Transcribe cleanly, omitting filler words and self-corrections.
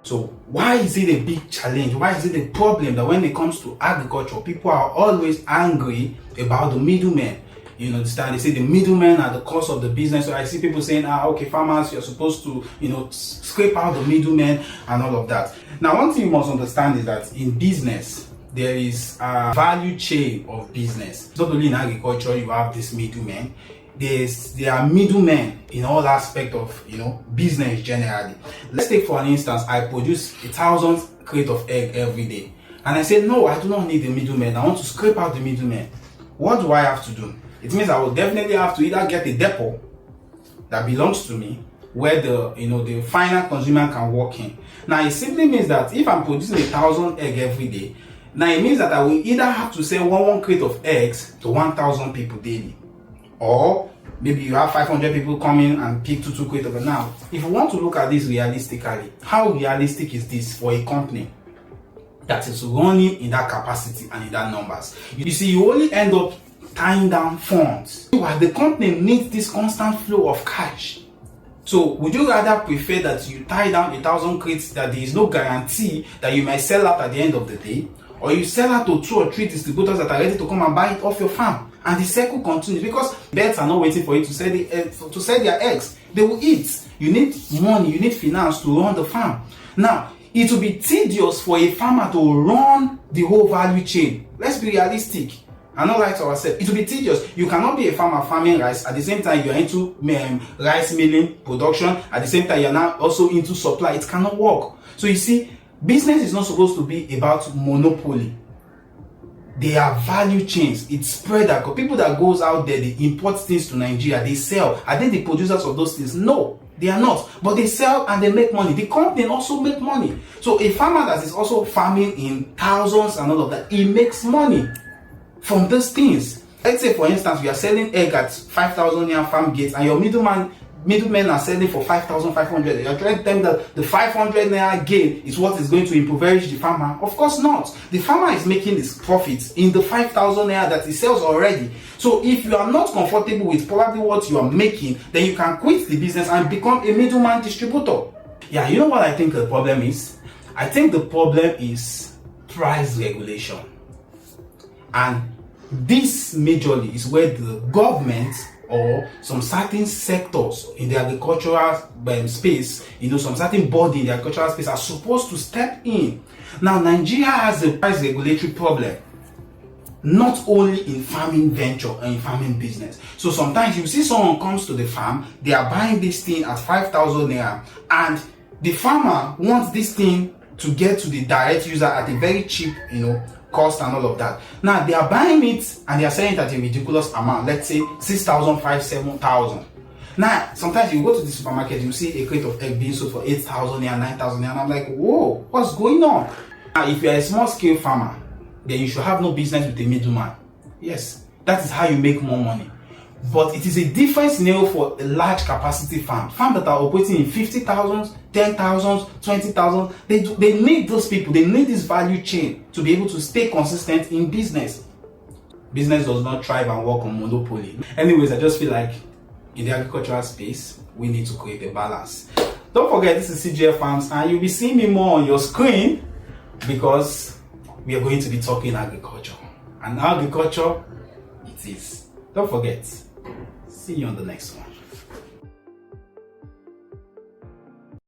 So why is it a big challenge? Why is it a problem that when it comes to agriculture, people are always angry about the middlemen? You understand? They say the middlemen are the cause of the business. So I see people saying, okay, farmers, you're supposed to, scrape out the middlemen and all of that. Now, one thing you must understand is that in business, there is a value chain of business. It's not only in agriculture, you have this middlemen. There are middlemen in all aspects of business generally. Let's take for an instance, I produce 1,000 crate of egg every day, and I say no, I do not need the middlemen. I want to scrape out the middlemen. What do I have to do? It means I will definitely have to either get a depot that belongs to me, where the final consumer can walk in. Now it simply means that if I'm producing 1,000 egg every day, now it means that I will either have to sell one crate of eggs to 1,000 people daily, or maybe you have 500 people coming and pick two crates of it. Now, if you want to look at this realistically, how realistic is this for a company that is running in that capacity and in that numbers? You see, you only end up tying down funds. The company needs this constant flow of cash. So would you rather prefer that you tie down 1,000 crates that there is no guarantee that you might sell out at the end of the day, or you sell out to 2 or 3 distributors that are ready to come and buy it off your farm, and the circle continues? Because birds are not waiting for you to sell their eggs. They will eat. You need money, you need finance to run the farm. Now, it will be tedious for a farmer to run the whole value chain. Let's be realistic and not lie to ourselves. It will be tedious. You cannot be a farmer farming rice at the same time you're into rice milling production, at the same time you're now also into supply. It cannot work. So you see, business is not supposed to be about monopoly. They are value chains. It's spread out. People that goes out there, they import things to Nigeria, they sell. Are they the producers of those things? No, they are not. But they sell and they make money. The company also make money. So a farmer that is also farming in thousands and all of that, he makes money from those things. Let's say, for instance, you are selling egg at 5,000 naira farm gate, and your middlemen are selling for 5,500. You're trying to tell them that the 500 naira gain is what is going to impoverish the farmer? Of course not. The farmer is making his profits in the 5,000 naira that he sells already. So if you are not comfortable with probably what you are making, then you can quit the business and become a middleman distributor. Yeah, you know what I think the problem is? I think the problem is price regulation. And this majorly is where the government or some certain sectors in the agricultural space, some certain body in the agricultural space are supposed to step in. Now, Nigeria has a price regulatory problem, not only in farming venture and in farming business. So sometimes you see someone comes to the farm, they are buying this thing at 5,000 naira, and the farmer wants this thing to get to the direct user at a very cheap, cost and all of that. Now they are buying it and they are selling it at a ridiculous amount. Let's say 6,000, 5,000, 7,000. Now sometimes you go to the supermarket, you see a crate of egg being sold for 8,000 and 9,000, and I'm like, whoa, what's going on? Now, if you're a small scale farmer, then you should have no business with a middleman. Yes, that is how you make more money. But it is a different scenario for a large capacity farms that are operating in 50,000, 10,000, 20,000. They need those people. They need this value chain to be able to stay consistent in business. Business does not thrive and work on monopoly. Anyways, I just feel like in the agricultural space, we need to create a balance. Don't forget, this is CGF Farms, and you'll be seeing me more on your screen because we are going to be talking agriculture. And agriculture, it is. Don't forget. See you on the next one.